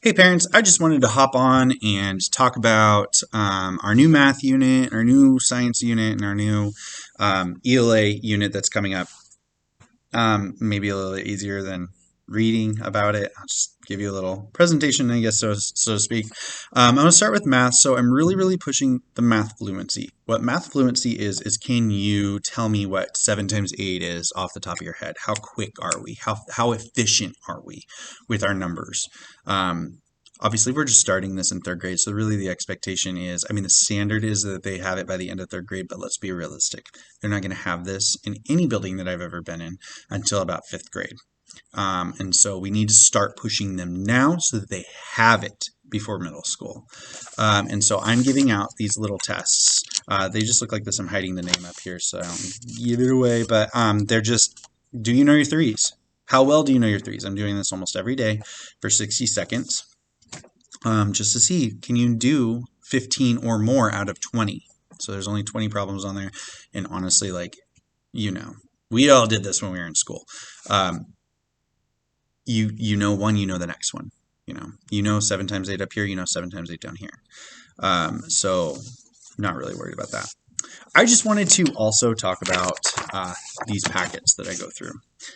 Hey parents, I just wanted to hop on and talk about our new math unit, our new science unit, and our new ELA unit that's coming up. Maybe a little easier than reading about it. I'll just give you a little presentation, I guess, so to speak. I'm going to start with math. So I'm really pushing the math fluency. What math fluency is can you tell me what 7 times 8 is off the top of your head? How quick are we? How efficient are we with our numbers? Obviously, we're just starting this in third grade, so really the expectation is, the standard is that they have it by the end of third grade, but let's be realistic. They're not going to have this in any building that I've ever been in until about fifth grade. And so we need to start pushing them now so that they have it before middle school. And so I'm giving out these little tests. They just look like this. I'm hiding the name up here, so I don't give it away, but they're just, do you know your threes? How well do you know your threes? I'm doing this almost every day for 60 seconds. Just to see, can you do 15 or more out of 20? So there's only 20 problems on there. And honestly, we all did this when we were in school. You know one, you know the next one. You know 7 times 8 up here, you know 7 times 8 down here. So not really worried about that. I just wanted to also talk about these packets that I go through.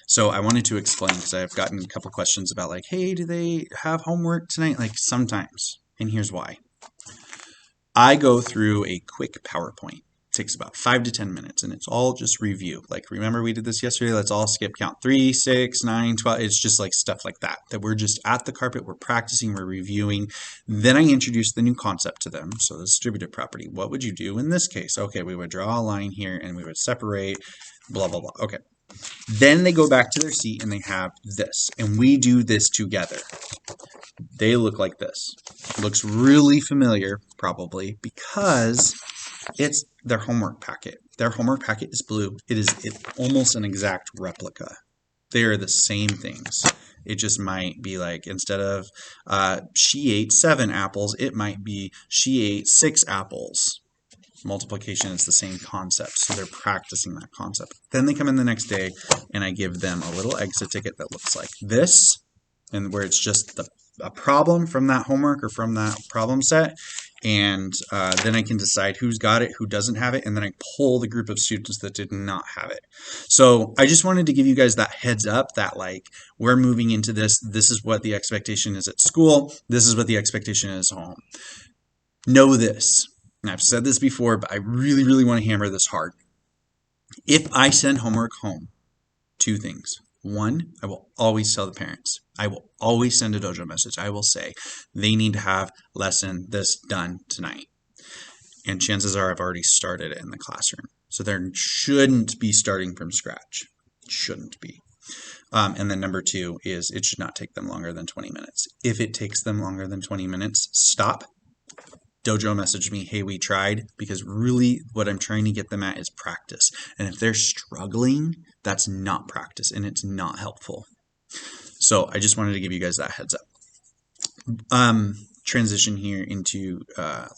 So I wanted to explain, because I've gotten a couple questions about hey, do they have homework tonight? Sometimes, and here's why. I go through a quick PowerPoint. It takes about 5 to 10 minutes, and it's all just review. Remember we did this yesterday? Let's all skip count 3, 6, 9, 12. It's just stuff like that we're just at the carpet, we're practicing, we're reviewing. Then I introduce the new concept to them. So the distributive property, what would you do in this case? Okay, we would draw a line here and we would separate, blah, blah, blah. Okay. Then they go back to their seat and they have this, and we do this together. They look like this. It looks really familiar, probably, because it's their homework packet. Their homework packet is blue. It's almost an exact replica. They are the same things. It just might be instead of she ate 7 apples, it might be she ate 6 apples. Multiplication is the same concept, so they're practicing that concept. Then they come in the next day, and I give them a little exit ticket that looks like this, and where it's just a problem from that homework or from that problem set, and then I can decide who's got it, who doesn't have it, and then I pull the group of students that did not have it. So I just wanted to give you guys that heads up that we're moving into this. This is what the expectation is at school. This is what the expectation is home. Know this. And I've said this before, but I really want to hammer this hard. If I send homework home, 2 things. 1, I will always tell the parents. I will always send a dojo message. I will say they need to have lesson this done tonight. And chances are I've already started it in the classroom. So there shouldn't be starting from scratch. Shouldn't be. And then number 2 is it should not take them longer than 20 minutes. If it takes them longer than 20 minutes, stop. Dojo messaged me, hey, we tried, because really what I'm trying to get them at is practice. And if they're struggling, that's not practice and it's not helpful. So I just wanted to give you guys that heads up. Transition here into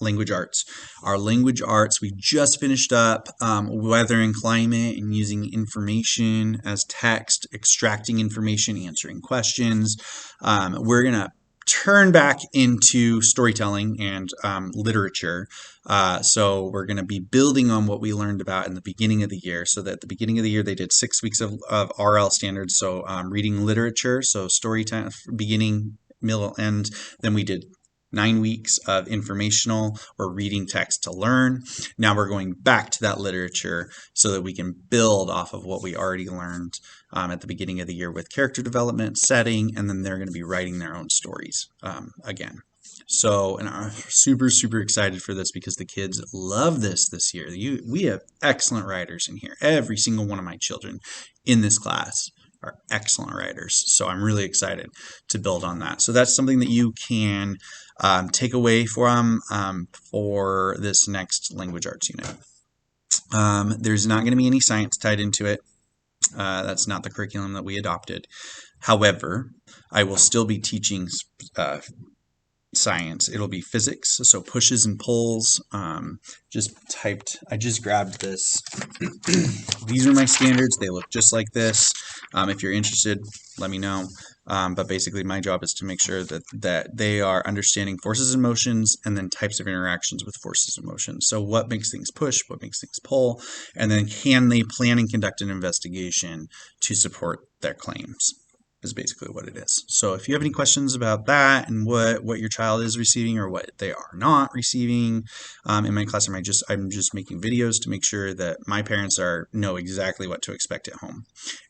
language arts. Our language arts, we just finished up weather and climate and using information as text, extracting information, answering questions. We're going to turn back into storytelling and literature. So we're going to be building on what we learned about in the beginning of the year. So that at the beginning of the year, they did 6 weeks of RL standards. So reading literature, so storytime, beginning, middle, end. Then we did 9 weeks of informational or reading text to learn. Now we're going back to that literature so that we can build off of what we already learned at the beginning of the year with character development, setting, and then they're going to be writing their own stories again. So, and I'm super excited for this because the kids love this year. We have excellent writers in here. Every single one of my children in this class are excellent writers. So I'm really excited to build on that. So that's something that you can take away from for this next language arts unit. There's not going to be any science tied into it. That's not the curriculum that we adopted. However, I will still be teaching science. It'll be physics, so pushes and pulls. I just grabbed this. These are my standards. They look just like this. If you're interested, let me know. But basically my job is to make sure that they are understanding forces and motions and then types of interactions with forces and motions. So what makes things push, what makes things pull, and then can they plan and conduct an investigation to support their claims, is basically what it is. So if you have any questions about that and what your child is receiving or what they are not receiving in my classroom, I'm just making videos to make sure that my parents know exactly what to expect at home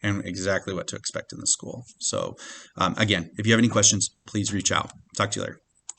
and exactly what to expect in the school. So again, if you have any questions, please reach out. Talk to you later.